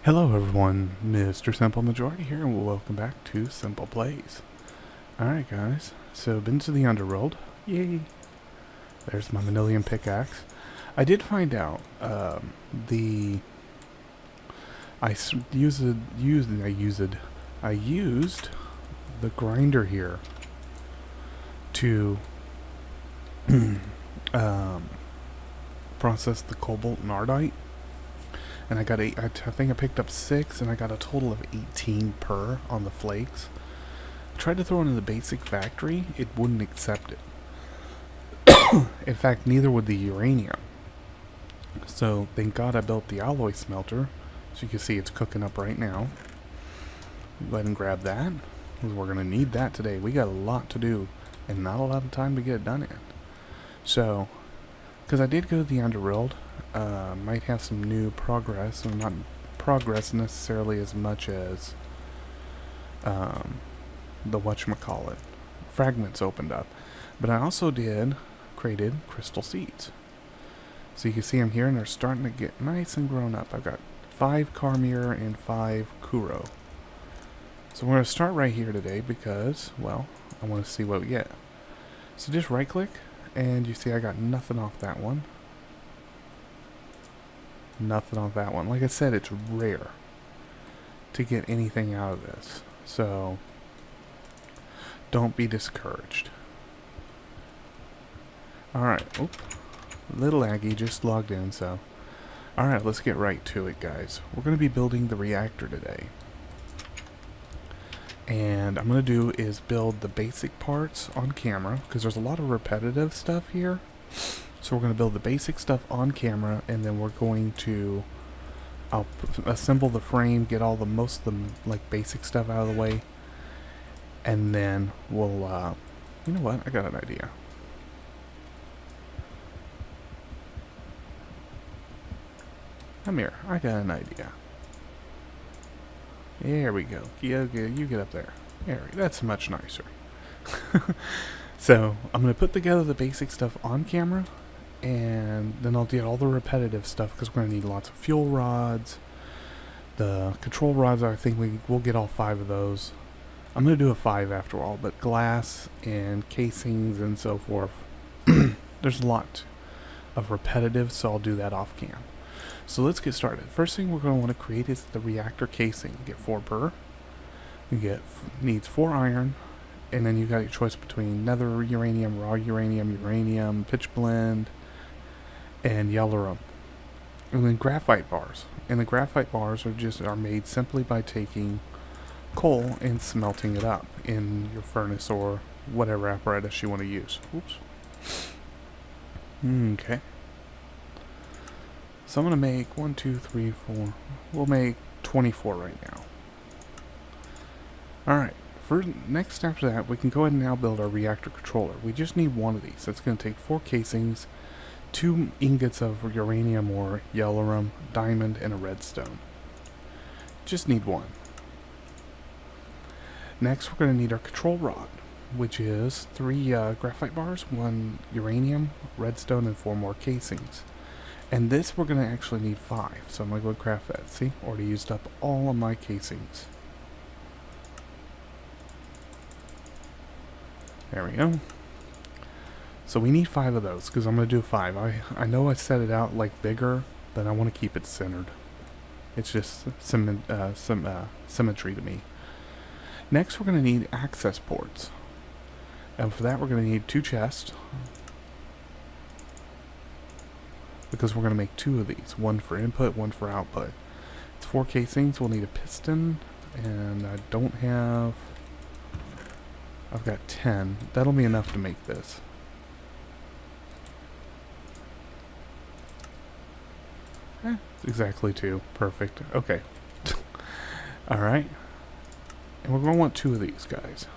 Hello everyone, Mr. Simple Majority here, and welcome back to Simple Plays. Alright guys, so been to the underworld. Yay! There's my manilium pickaxe. I did find out, I used the grinder here to process the cobalt and ardite. And I got I think I picked up 6, and I got a total of 18 per on the flakes. I tried to throw it in the basic factory, it wouldn't accept it. In fact, neither would the uranium. So thank God I built the alloy smelter. So you can see it's cooking up right now. Go ahead and grab that, because we're going to need that today. We got a lot to do, and not a lot of time to get it done in. So, because I did go to the underworld, might have some new progress, or not progress necessarily as much as the whatchamacallit fragments opened up. But I also created crystal seeds. So you can see them here, and they're starting to get nice and grown up. I've got 5 Carmir and 5 Kuro. So we're going to start right here today because, well, I want to see what we get. So just right click, and you see I got nothing off that one. Nothing on that one. Like I said, it's rare to get anything out of this. So, don't be discouraged. Alright. Oop. Little Aggie just logged in, so. Alright, let's get right to it, guys. We're going to be building the reactor today. And I'm going to do is build the basic parts on camera, because there's a lot of repetitive stuff here. So we're going to build the basic stuff on camera, and then we're going to I'll assemble the frame, get all the most of the like basic stuff out of the way, and then we'll you know what, I got an idea. Come here, I got an idea. There we go. You get up there. That's much nicer. So I'm going to put together the basic stuff on camera, and then I'll get all the repetitive stuff, because we're going to need lots of fuel rods. The control rods, I think we'll get all 5 of those. I'm going to do a 5 after all, but glass and casings and so forth. There's a lot of repetitive, so I'll do that off cam. So let's get started. First thing we're going to want to create is the reactor casing. Get 4 per. You needs 4 iron. And then you got your choice between nether uranium, raw uranium, pitch blend, and yellorium. And then graphite bars. And the graphite bars are made simply by taking coal and smelting it up in your furnace or whatever apparatus you want to use. Oops. Okay. So I'm going to make 1, 2, 3, 4. We'll make 24 right now. Alright. Next after that, we can go ahead and now build our reactor controller. We just need 1 of these. It's going to take 4 casings, 2 ingots of uranium or yellorium, diamond, and a redstone. Just need 1. Next, we're going to need our control rod, which is 3 graphite bars, 1 uranium, redstone, and 4 more casings. And this we're going to actually need 5, so I'm going to go craft that. See, already used up all of my casings. There we go. So we need 5 of those, because I'm going to do 5. I know I set it out like bigger, but I want to keep it centered. It's just symmetry to me. Next, we're going to need access ports. And for that, we're going to need 2 chests, because we're going to make 2 of these. 1 for input, 1 for output. It's 4 casings. We'll need a piston, and I don't have... I've got 10. That'll be enough to make this. Exactly 2. Perfect. Okay. Alright. And we're going to want 2 of these guys.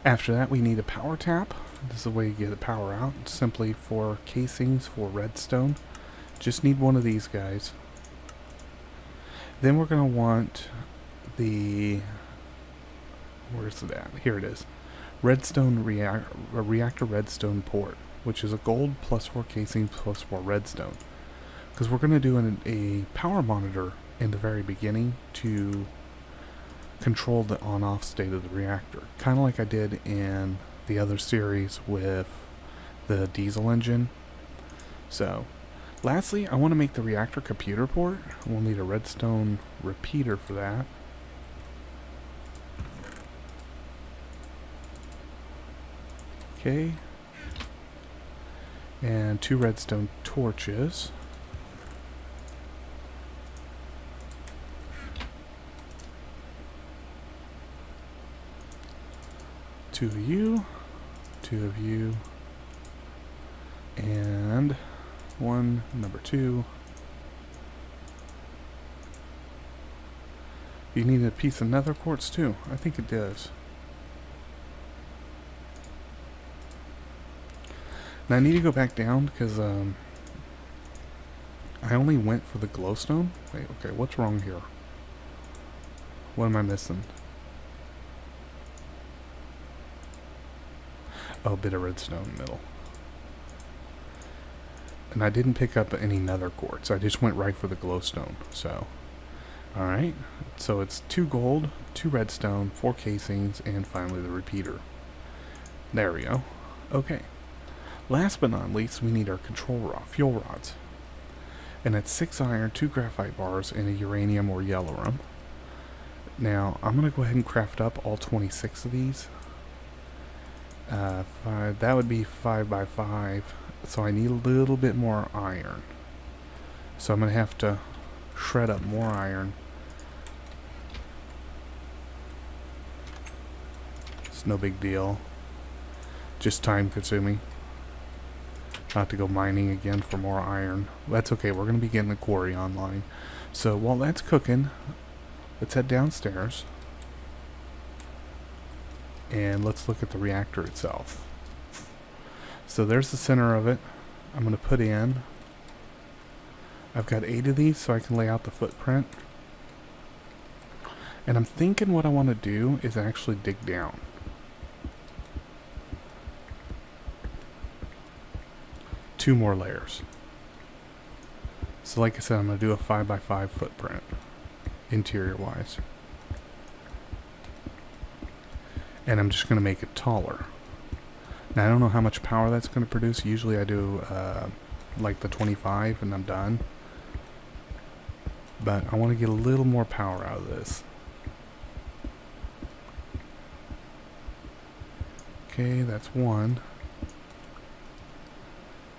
After that, we need a power tap. This is the way you get the power out. It's simply 4 casings for redstone. Just need 1 of these guys. Then we're going to want the... Where's it at? Here it is. Redstone reactor redstone port, which is a gold plus 4 casing plus 4 redstone. Because because we're going to do a power monitor in the very beginning to control the on-off state of the reactor, kind of like I did in the other series with the diesel engine. So lastly, I want to make the reactor computer port. We'll need a redstone repeater for that. Okay, and 2 redstone torches. Two of you, 2 of you, and 1, number 2. You need a piece of nether quartz too. I think it does. Now I need to go back down because I only went for the glowstone. Wait, okay, what's wrong here? What am I missing? Oh, a bit of redstone in the middle. And I didn't pick up any nether quartz. I just went right for the glowstone. So, alright. So it's 2 gold, 2 redstone, 4 casings, and finally the repeater. There we go. Okay. Last but not least, we need our control rod, fuel rods. And it's 6 iron, 2 graphite bars, and a uranium or yellowrum. Now, I'm going to go ahead and craft up all 26 of these. That would be 5 by 5, so I need a little bit more iron. So I'm going to have to shred up more iron. It's no big deal. Just time consuming. I have to go mining again for more iron. That's okay, we're going to be getting the quarry online. So while that's cooking, let's head downstairs. And let's look at the reactor itself. So there's the center of it. I'm going to put in. I've got 8 of these so I can lay out the footprint. And I'm thinking what I want to do is actually dig down. Two more layers. So like I said, I'm going to do a 5 by 5 footprint, interior wise. And I'm just going to make it taller. Now I don't know how much power that's going to produce. Usually I do like the 25 and I'm done. But I want to get a little more power out of this. Okay, that's 1.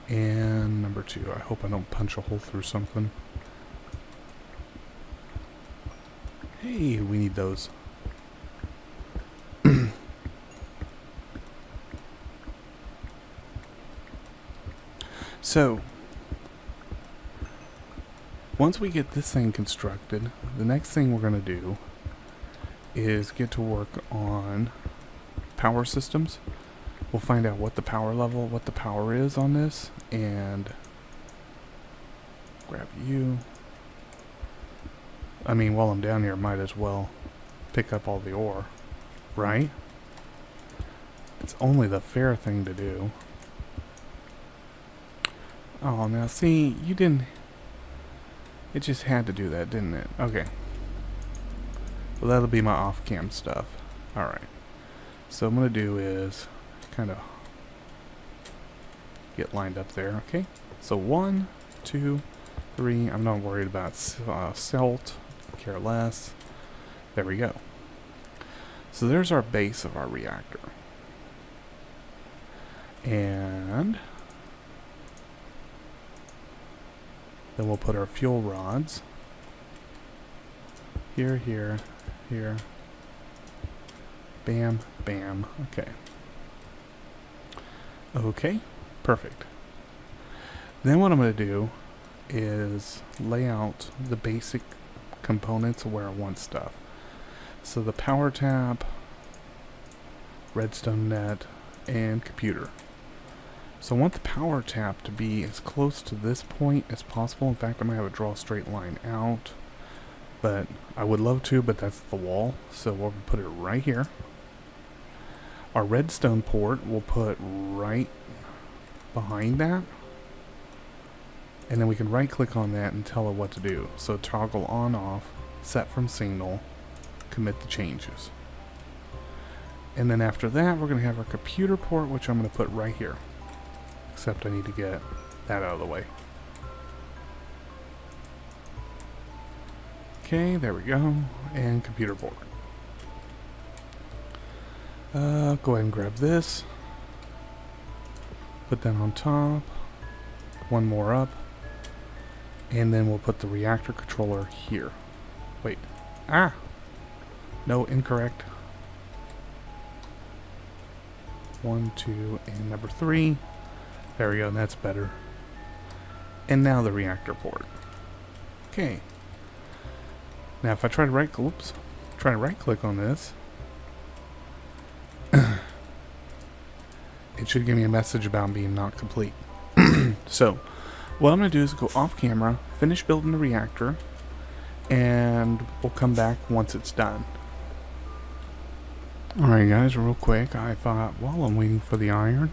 And number 2. I hope I don't punch a hole through something. Hey, we need those. So, once we get this thing constructed, the next thing we're going to do is get to work on power systems. We'll find out what the power level, what the power is on this, and grab you. I mean, while I'm down here, I might as well pick up all the ore, right? It's only the fair thing to do. Oh, now see, you didn't... It just had to do that, didn't it? Okay. Well, that'll be my off-cam stuff. Alright. So what I'm going to do is kind of get lined up there, okay? So 1, 2, 3. I'm not worried about silt. Care less. There we go. So there's our base of our reactor. And then we'll put our fuel rods here, here, here. Bam, bam. Okay. Okay, perfect. Then what I'm going to do is lay out the basic components of where I want stuff. So the power tap, redstone net, and computer. So I want the power tap to be as close to this point as possible. In fact, I might have to draw a straight line out. But I would love to, but that's the wall. So we'll put it right here. Our redstone port we'll put right behind that. And then we can right click on that and tell it what to do. So toggle on off, set from signal, commit the changes. And then after that, we're going to have our computer port, which I'm going to put right here. Except I need to get that out of the way. Okay, there we go. And computer port. Go ahead and grab this. Put that on top. One more up. And then we'll put the reactor controller here. Wait. Ah! No, incorrect. 1, 2, and number 3. There we go, that's better. And now the reactor port. Okay. Now if I try to right click on this, it should give me a message about being not complete. So, what I'm going to do is go off camera, finish building the reactor, and we'll come back once it's done. Alright guys, real quick, I thought while I'm waiting for the iron,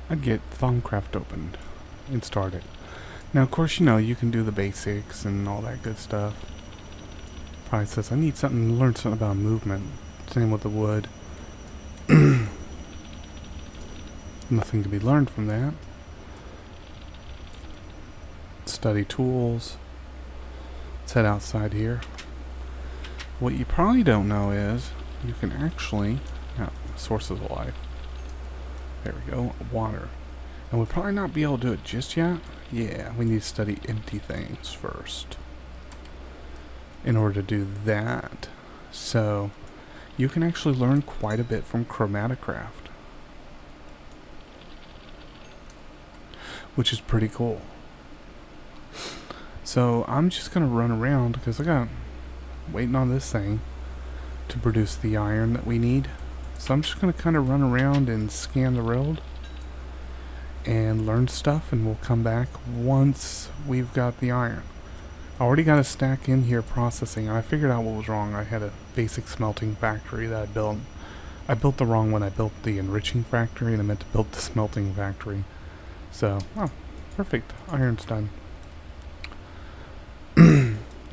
I'd get Thaumcraft opened and started. Now of course, you know, you can do the basics and all that good stuff. Probably says, I need something to learn something about movement. Same with the wood. Nothing to be learned from that. Study tools. Let's head outside here. What you probably don't know is you can actually, sources of life. There we go, water. And we'll probably not be able to do it just yet. Yeah, we need to study empty things first in order to do that. So you can actually learn quite a bit from Chromatocraft, which is pretty cool. So I'm just gonna run around because I got waiting on this thing to produce the iron that we need. So I'm just gonna kind of run around and scan the road and learn stuff, and we'll come back once we've got the iron. I already got a stack in here processing, and I figured out what was wrong. I had a basic smelting factory that I built. I built the wrong one. I built the enriching factory, and I meant to build the smelting factory. So, oh, perfect. Iron's done.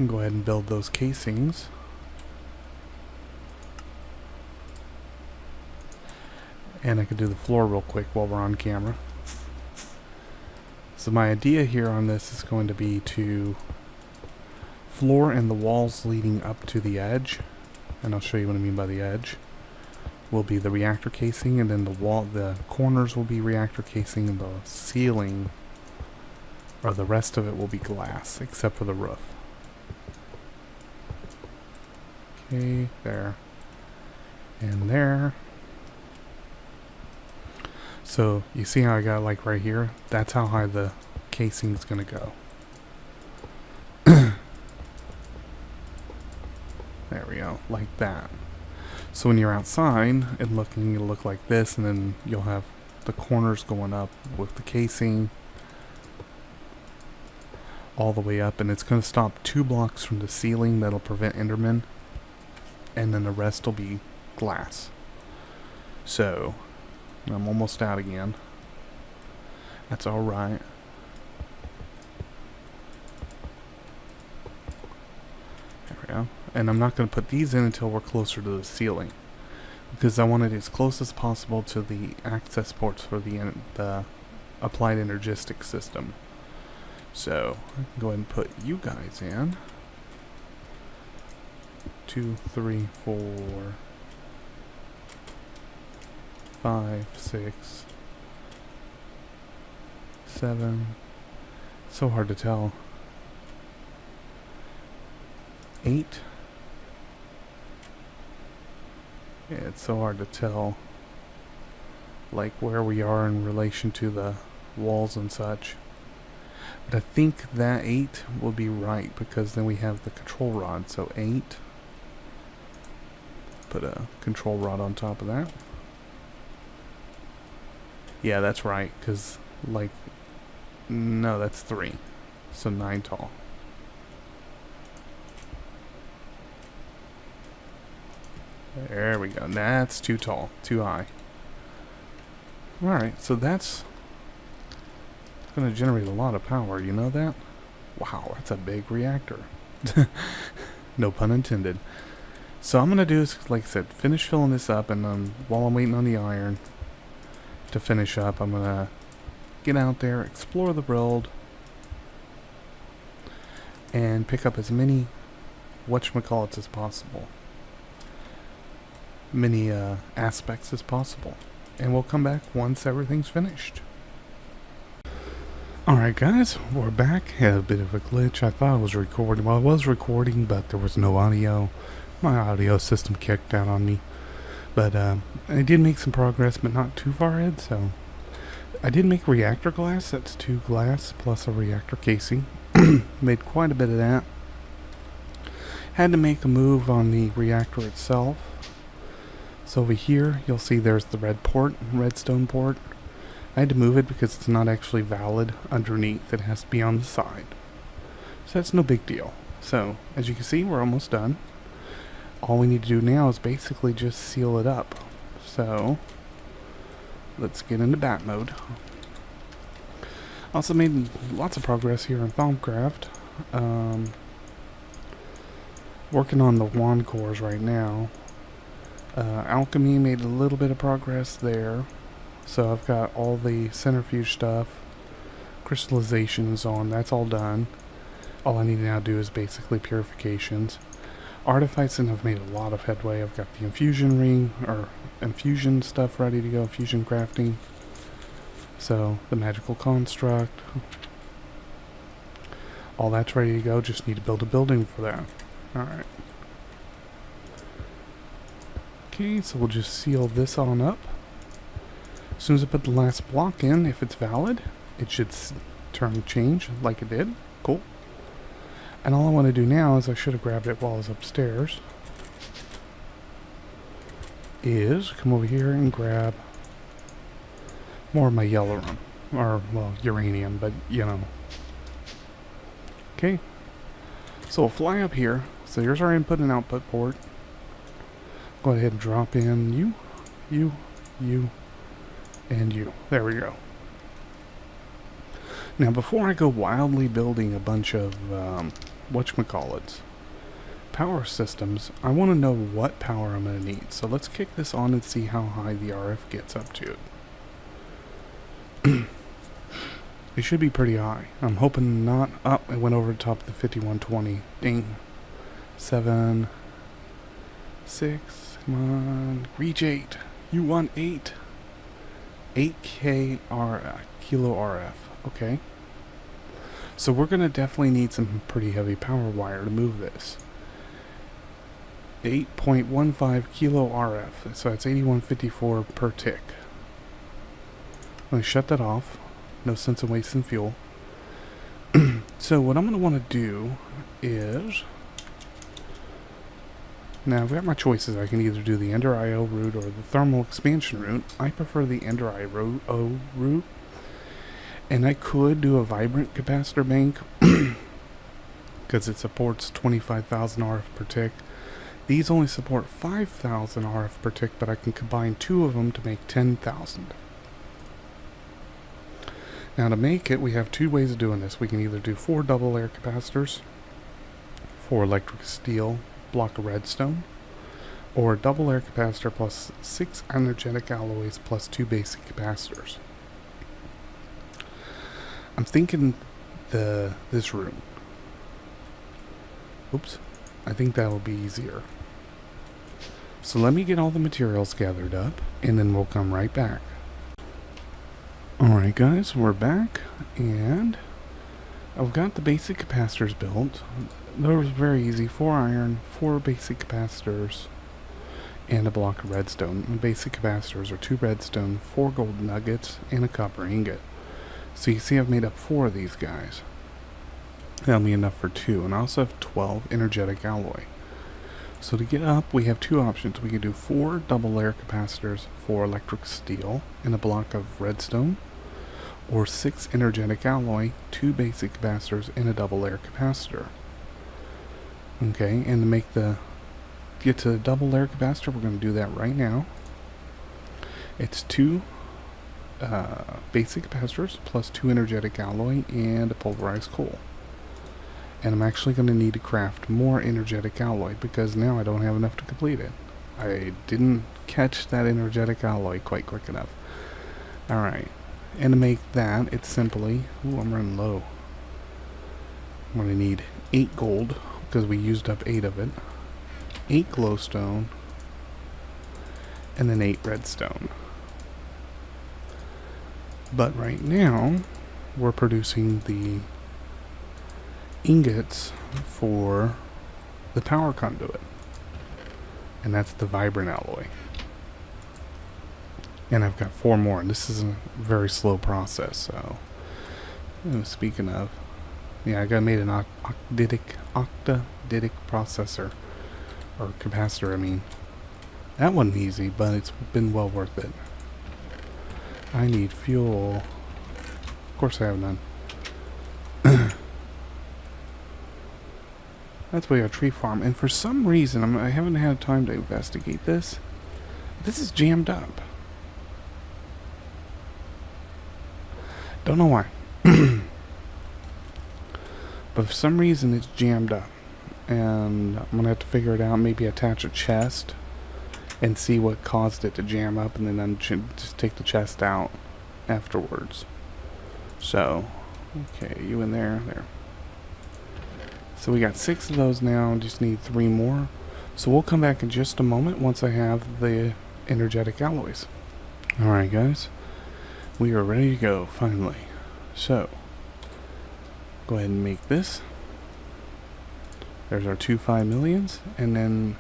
Go ahead and build those casings. And I could do the floor real quick while we're on camera. So my idea here on this is going to be to floor and the walls leading up to the edge, and I'll show you what I mean by the edge, will be the reactor casing, and then the corners will be reactor casing, and the ceiling, or the rest of it, will be glass, except for the roof. Okay, there. And there. So, you see how I got like right here? That's how high the casing is going to go. There we go, like that. So when you're outside and looking, it'll look like this, and then you'll have the corners going up with the casing all the way up, and it's going to stop 2 blocks from the ceiling. That'll prevent Endermen, and then the rest will be glass. So I'm almost out again. That's alright. There we go. And I'm not going to put these in until we're closer to the ceiling, because I want it as close as possible to the access ports for the applied energistic system. So I can go ahead and put you guys in. 2, 3, 4, 5, 6, 7. So hard to tell. 8. Yeah, it's so hard to tell, like, where we are in relation to the walls and such. But I think that 8 will be right, because then we have the control rod. So 8. Put a control rod on top of that. Yeah, that's right, because, like, no, that's 3. So 9 tall. There we go. That's too tall. Too high. Alright, so that's It's going to generate a lot of power, you know that? Wow, that's a big reactor. No pun intended. So I'm going to do is, like I said, finish filling this up, and then while I'm waiting on the iron to finish up, I'm going to get out there, explore the world, and pick up as many whatchamacallits as possible. Many aspects as possible. And we'll come back once everything's finished. Alright guys, we're back. Had a bit of a glitch. I thought I was recording. Well, I was recording, but there was no audio. My audio system kicked out on me. But I did make some progress, but not too far ahead, so... I did make reactor glass. That's 2 glass plus a reactor casing. Made quite a bit of that. Had to make a move on the reactor itself. So over here, you'll see there's the redstone port. I had to move it because it's not actually valid underneath. It has to be on the side. So that's no big deal. So, as you can see, we're almost done. All we need to do now is basically just seal it up. So, let's get into bat mode. Also made lots of progress here in Thaumcraft. Working on the wand cores right now. Alchemy made a little bit of progress there. So I've got all the centrifuge stuff, crystallizations on, that's all done. All I need to now do is basically purifications. Artificing have made a lot of headway. I've got the infusion ring, or infusion stuff ready to go, fusion crafting. So, the magical construct. All that's ready to go, just need to build a building for that. Alright. Okay, so we'll just seal this on up. As soon as I put the last block in, if it's valid, it should change like it did. Cool. And all I want to do now is, I should have grabbed it while I was upstairs, is come over here and grab more of my yellow rum. Or, well, uranium, but you know. Okay. So we'll fly up here. So here's our input and output port. Go ahead and drop in you, and you. There we go. Now, before I go wildly building a bunch of, whatchamacallits, power systems, I want to know what power I'm going to need. So let's kick this on and see how high the RF gets up to. It should be pretty high. I'm hoping not. Up, it went over the top of the 5120. Ding. 7, 6, come on. Reach 8. You want 8. 8K kilo RF. Okay. So we're going to definitely need some pretty heavy power wire to move this. 8.15 kilo RF. So that's 8154 per tick. I'm going to shut that off. No sense in wasting fuel. So what I'm going to want to do is... Now I've got my choices. I can either do the Ender IO route or the thermal expansion route. I prefer the Ender IO route. And I could do a vibrant capacitor bank because it supports 25,000 RF per tick. These only support 5,000 RF per tick, but I can combine 2 of them to make 10,000. Now to make it, we have 2 ways of doing this. We can either do 4 double layer capacitors, 4 electric steel, block of redstone, or a double layer capacitor plus 6 energetic alloys plus 2 basic capacitors. I'm thinking this room. Oops. I think that will be easier. So let me get all the materials gathered up, and then we'll come right back. Alright guys, we're back, and I've got the basic capacitors built. Those were very easy. 4 iron, 4 basic capacitors, and a block of redstone. The basic capacitors are 2 redstone, 4 gold nuggets, and a copper ingot. So you see I've made up 4 of these guys. That'll be enough for 2, and I also have 12 energetic alloy. So to get up, we have 2 options. We can do 4 double layer capacitors, 4 electric steel, and a block of redstone, or 6 energetic alloy, 2 basic capacitors, and a double layer capacitor. Okay, and to get to the double layer capacitor, we're going to do that right now. It's 2 basic capacitors plus 2 energetic alloy and a pulverized coal. And I'm actually going to need to craft more energetic alloy because now I don't have enough to complete it. I didn't catch that energetic alloy quite quick enough. Alright, and to make that, it's simply... Ooh, I'm running low. I'm going to need 8 gold because we used up 8 of it. 8 glowstone. And then 8 redstone. But right now, we're producing the ingots for the power conduit. And that's the vibrant alloy. And I've got 4 more, and this is a very slow process, so... speaking of... Yeah, I got made an octaditic processor. Or capacitor, I mean. That wasn't easy, but it's been well worth it. I need fuel. Of course I have none. That's why a tree farm. And for some reason, I haven't had time to investigate this. This is jammed up. Don't know why. But for some reason, it's jammed up. And I'm going to have to figure it out. Maybe attach a chest and see what caused it to jam up, and then just take the chest out afterwards. So, okay, you in there, there. So we got 6 of those now, just need 3 more. So we'll come back in just a moment once I have the energetic alloys. Alright guys, we are ready to go, finally. So, go ahead and make this. There's our 2 5 millions, and then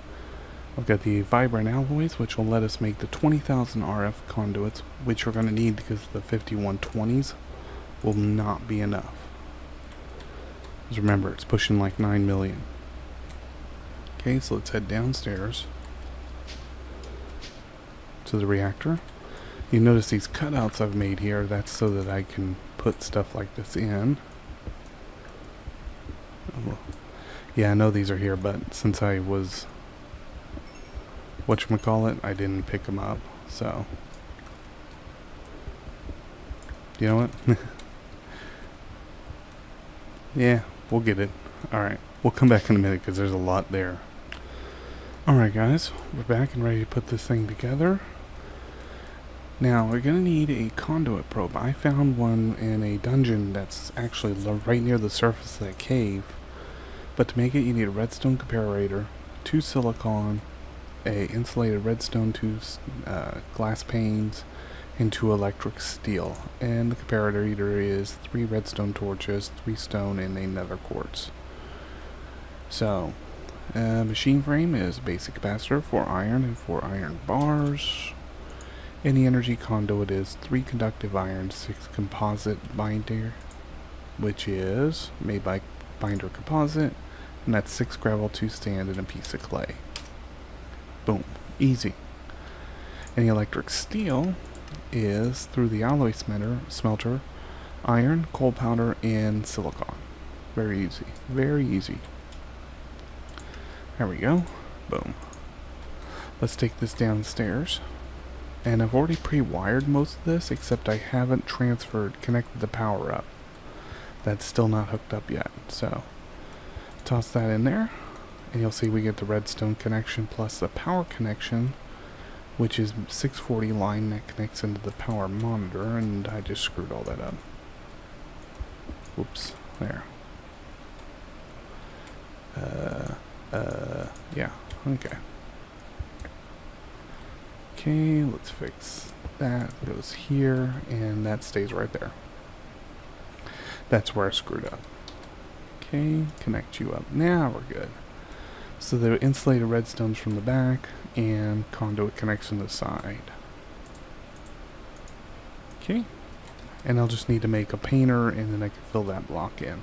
I've got the vibrant alloys, which will let us make the 20,000 RF conduits, which we're going to need because the 5120s will not be enough. Because remember, it's pushing like 9 million. Okay, so let's head downstairs to the reactor. You notice these cutouts I've made here, that's so that I can put stuff like this in. Yeah, I know these are here, but since I was... whatchamacallit, I didn't pick them up, so... You know what? Yeah, we'll get it. Alright, we'll come back in a minute because there's a lot there. Alright guys, we're back and ready to put this thing together. Now, we're going to need a conduit probe. I found one in a dungeon that's actually right near the surface of that cave. But to make it, you need a redstone comparator, 2 silicon, a insulated redstone, 2 glass panes, and 2 electric steel. And the comparator heater is 3 redstone torches, 3 stone, and a nether quartz. So, machine frame is basic capacitor, 4 iron and 4 iron bars. And the energy conduit is 3 conductive iron, 6 composite binder, which is made by binder composite, and that's 6 gravel, 2 sand, and a piece of clay. Boom. Easy. And the electric steel is through the alloy smelter, iron, coal powder, and silicon. Very easy. Very easy. There we go. Boom. Let's take this downstairs. And I've already pre-wired most of this, except I haven't connected the power up. That's still not hooked up yet. So, toss that in there. And you'll see we get the redstone connection plus the power connection, which is 640 line that connects into the power monitor, and I just screwed all that up. Whoops, there. Yeah, okay. Okay, let's fix that. It goes here, and that stays right there. That's where I screwed up. Okay, connect you up. Now we're good. So the insulated redstones from the back, and conduit connection to the side. Okay, and I'll just need to make a painter, and then I can fill that block in.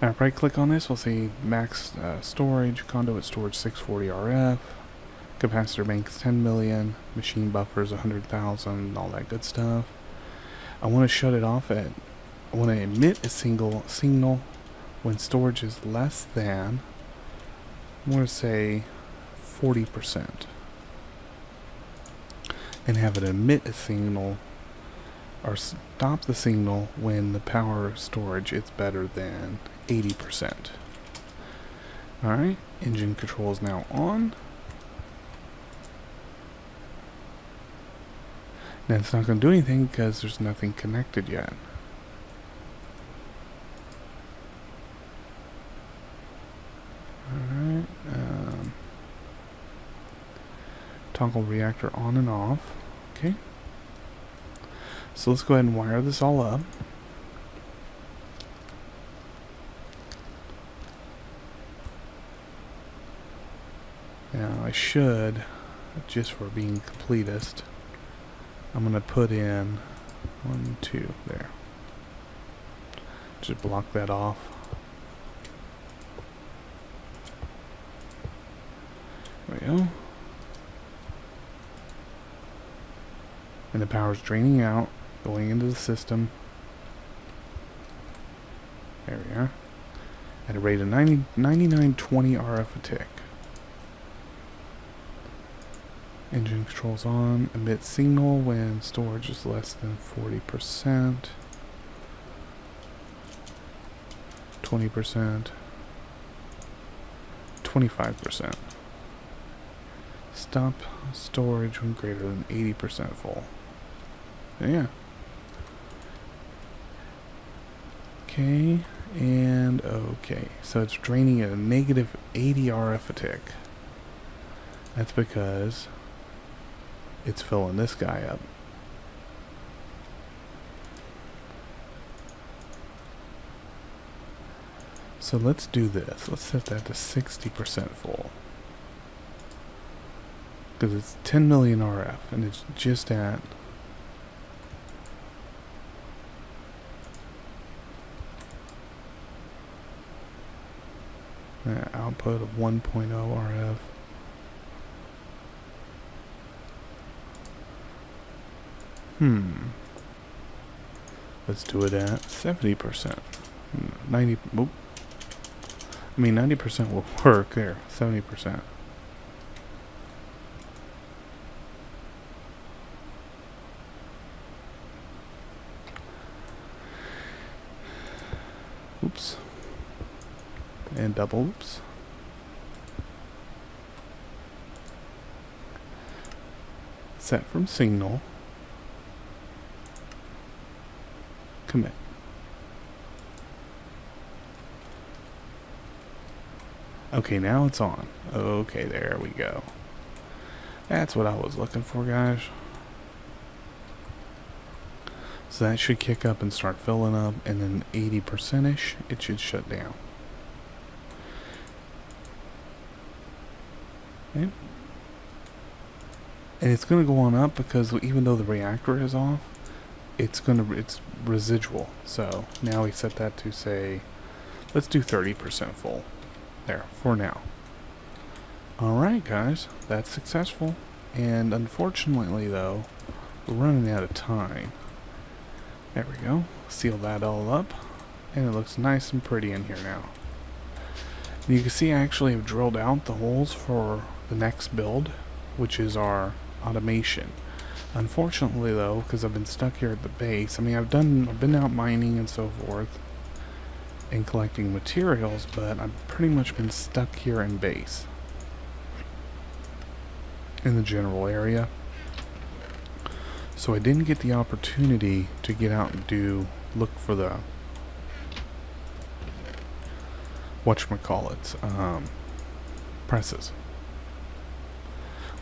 Now, right click on this, we'll see max storage, conduit storage 640 RF, capacitor banks 10 million, machine buffers 100,000, all that good stuff. I want to shut it off I want to emit a single signal when storage is less than, I want to say 40%. And have it emit a signal or stop the signal when the power storage is better than 80%. Alright, engine control is now on. Now it's not going to do anything because there's nothing connected yet. Alright, toggle reactor on and off. Okay. So let's go ahead and wire this all up. Now I should, just for being completist, I'm going to put in 1, 2, there. Just block that off. There we go. And the power's draining out, going into the system. There we are. At a rate of 9920 RF a tick. Engine controls on. Emit signal when storage is less than 40%. 20%. 25%. Stop storage when greater than 80% full. Yeah. Okay, and okay. So it's draining at a negative 80 RF a tick. That's because it's filling this guy up. So let's do this. Let's set that to 60% full. Because it's 10 million RF and it's just at output of 1.0 RF. Let's do it at 70%. 90. Whoop. I mean, 90% will work there. 70%. Oops. And double oops. Set from signal. Commit. Okay, now it's on. Okay, there we go. That's what I was looking for, guys. So that should kick up and start filling up, and then 80%-ish, it should shut down. Okay. And it's going to go on up because even though the reactor is off, it's residual. So now we set that to, say, let's do 30% full. There, for now. Alright, guys, that's successful. And unfortunately, though, we're running out of time. There we go. Seal that all up. And it looks nice and pretty in here now. And you can see I actually have drilled out the holes for the next build, which is our automation. Unfortunately, though, because I've been stuck here at the base, I mean, I've been out mining and so forth and collecting materials, but I've pretty much been stuck here in base in the general area. So I didn't get the opportunity to get out and look for the whatchamacallit, presses,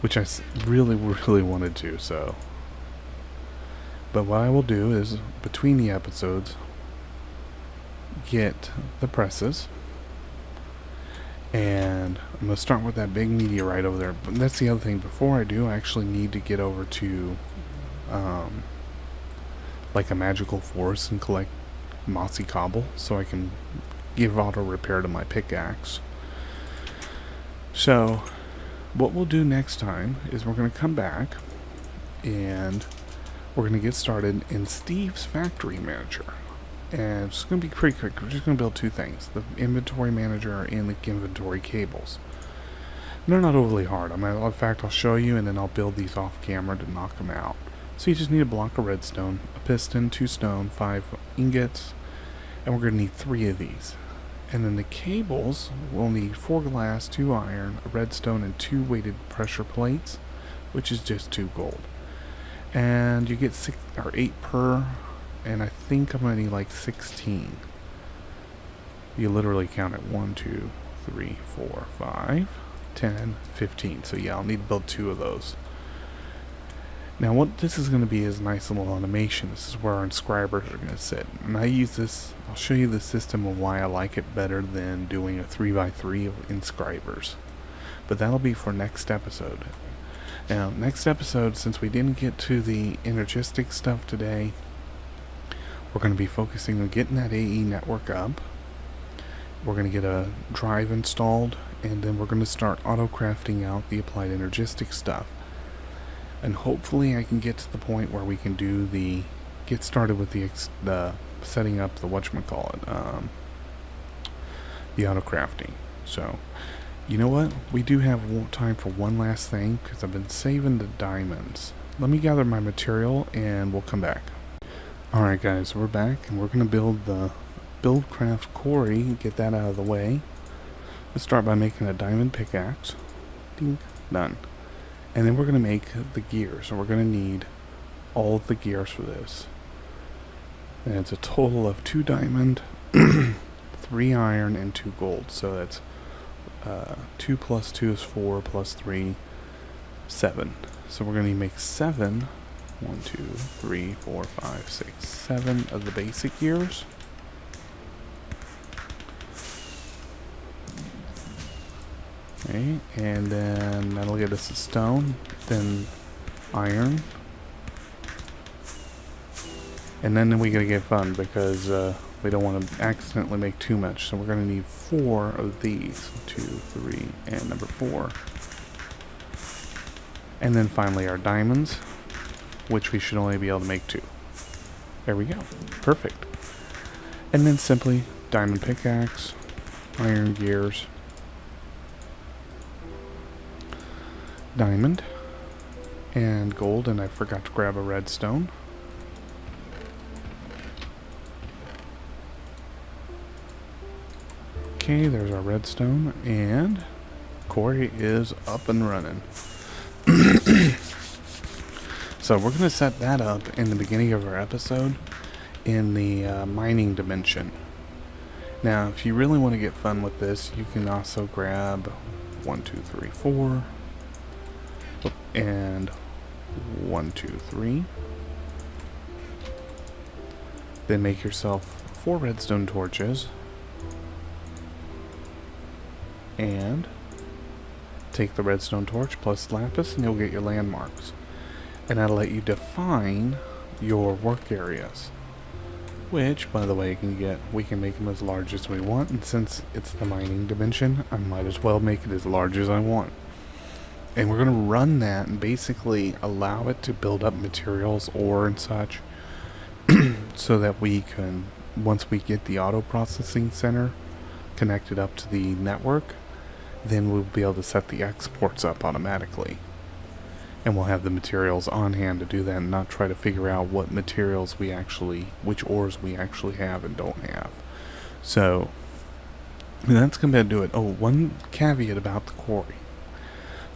which I really wanted to. So, but what I will do is between the episodes get the presses, and I'm gonna start with that big meteorite over there. But that's the other thing. Before I do, I actually need to get over to like a magical forest and collect mossy cobble so I can give auto repair to my pickaxe. So what we'll do next time is we're going to come back and we're going to get started in Steve's factory manager. And it's going to be pretty quick. We're just going to build two things: the inventory manager and the inventory cables. And they're not overly hard. In fact, I'll show you and then I'll build these off camera to knock them out. So you just need a block of redstone, a piston, 2 stone, 5 ingots, and we're going to need 3 of these. And then the cables, we'll need 4 glass, 2 iron, a redstone, and 2 weighted pressure plates, which is just 2 gold. And you get 6 or 8 per, and I think I'm going to need like 16. You literally count it 1, 2, 3, 4, 5, 10, 15. So yeah, I'll need to build 2 of those. Now what this is going to be is a nice little automation. This is where our inscribers are going to sit. And I use this, I'll show you the system and why I like it better than doing a 3x3 of inscribers. But that'll be for next episode. Now, next episode, since we didn't get to the energistic stuff today, we're going to be focusing on getting that AE network up. We're going to get a drive installed, and then we're going to start auto-crafting out the applied energistic stuff. And hopefully I can get to the point where we can do get started with the setting up the whatchamacallit, the auto crafting. So, you know what? We do have time for one last thing, because I've been saving the diamonds. Let me gather my material and we'll come back. Alright guys, we're back and we're going to build the Buildcraft quarry, get that out of the way. Let's start by making a diamond pickaxe. Ding, done. And then we're going to make the gears, and we're going to need all of the gears for this. And it's a total of 2 diamond, 3 iron, and 2 gold. So that's 2 plus 2 is 4, plus 3, 7. So we're going to make 7, 1, 2, 3, 4, 5, 6, 7 of the basic gears. Okay, and then that'll get us a stone, then iron, and then we gotta get fun because we don't want to accidentally make too much. So we're gonna need 4 of these, 2, 3, and number 4, and then finally our diamonds, which we should only be able to make 2. There we go, perfect. And then simply diamond pickaxe, iron gears, diamond, and gold, and I forgot to grab a redstone. Okay, there's our redstone, and quarry is up and running. So we're going to set that up in the beginning of our episode in the mining dimension. Now, if you really want to get fun with this, you can also grab 1, 2, 3, 4, and 1, 2, 3. Then make yourself 4 redstone torches, and take the redstone torch plus lapis, and you'll get your landmarks. And that'll let you define your work areas, which, by the way, we can make them as large as we want. And since it's the mining dimension, I might as well make it as large as I want. And we're going to run that and basically allow it to build up materials, ore and such, so that we can, once we get the auto processing center connected up to the network, then we'll be able to set the exports up automatically. And we'll have the materials on hand to do that, and not try to figure out what materials which ores we actually have and don't have. So, that's going to do it. Oh, one caveat about the quarry.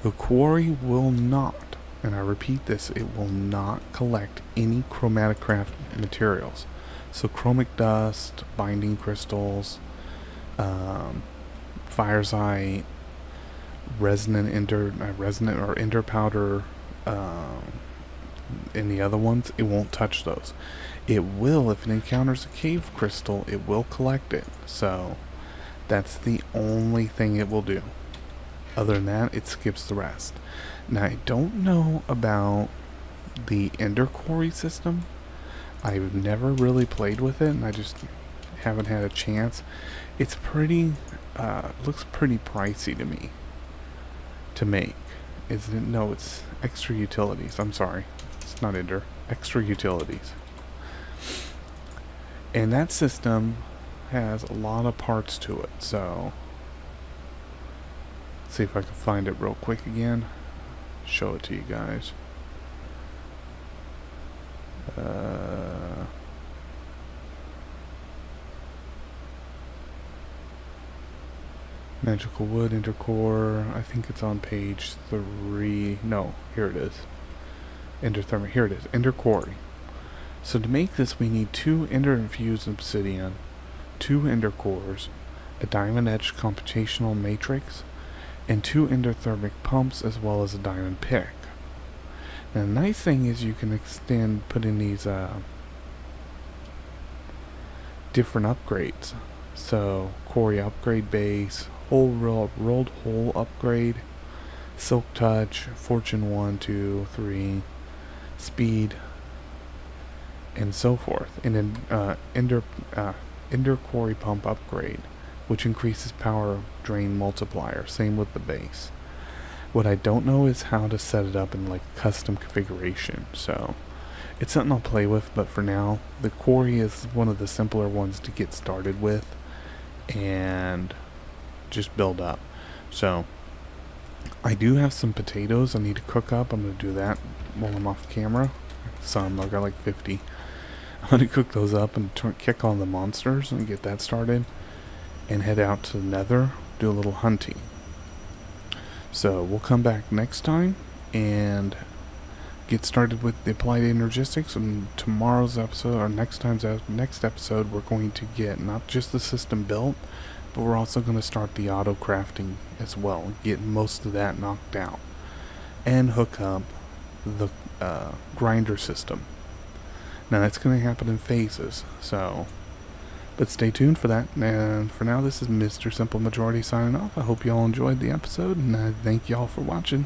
The quarry will not, and I repeat this, it will not collect any chromatic craft materials. So chromic dust, binding crystals, firesite, resonant or ender powder, and the other ones, it won't touch those. It will, if it encounters a cave crystal, it will collect it. So that's the only thing it will do. Other than that, it skips the rest. Now, I don't know about the Ender Quarry system. I've never really played with it, and I just haven't had a chance. It's pretty, looks pretty pricey to me to make. Isn't it? No, it's extra utilities. I'm sorry. It's not Ender. Extra utilities. And that system has a lot of parts to it, so see if I can find it real quick again. Show it to you guys. Magical wood, intercore. I think it's on page 3. No, here it is. Endothermic. Here it is. Interquarry. So to make this, we need 2 ender-infused obsidian, 2 intercores, a diamond-edged computational matrix, and 2 endothermic pumps, as well as a diamond pick. Now, the nice thing is you can put in these different upgrades. So, quarry upgrade base, rolled hole upgrade, silk touch, fortune 1, 2, 3, speed, and so forth. And then ender quarry pump upgrade, which increases power drain multiplier. Same with the base. What I don't know is how to set it up in like custom configuration. So it's something I'll play with, but for now, the quarry is one of the simpler ones to get started with and just build up. So I do have some potatoes I need to cook up. I'm going to do that while I'm off camera. Some, I've got like 50. I'm going to cook those up and kick on the monsters and get that started and head out to the nether, do a little hunting. So we'll come back next time and get started with the applied energistics. And tomorrow's episode, or next episode, we're going to get not just the system built, but we're also going to start the auto crafting as well, get most of that knocked out, and hook up the grinder system. Now that's going to happen in phases, so but stay tuned for that. And for now, this is Mr. Simple Majority signing off. I hope you all enjoyed the episode, and I thank you all for watching.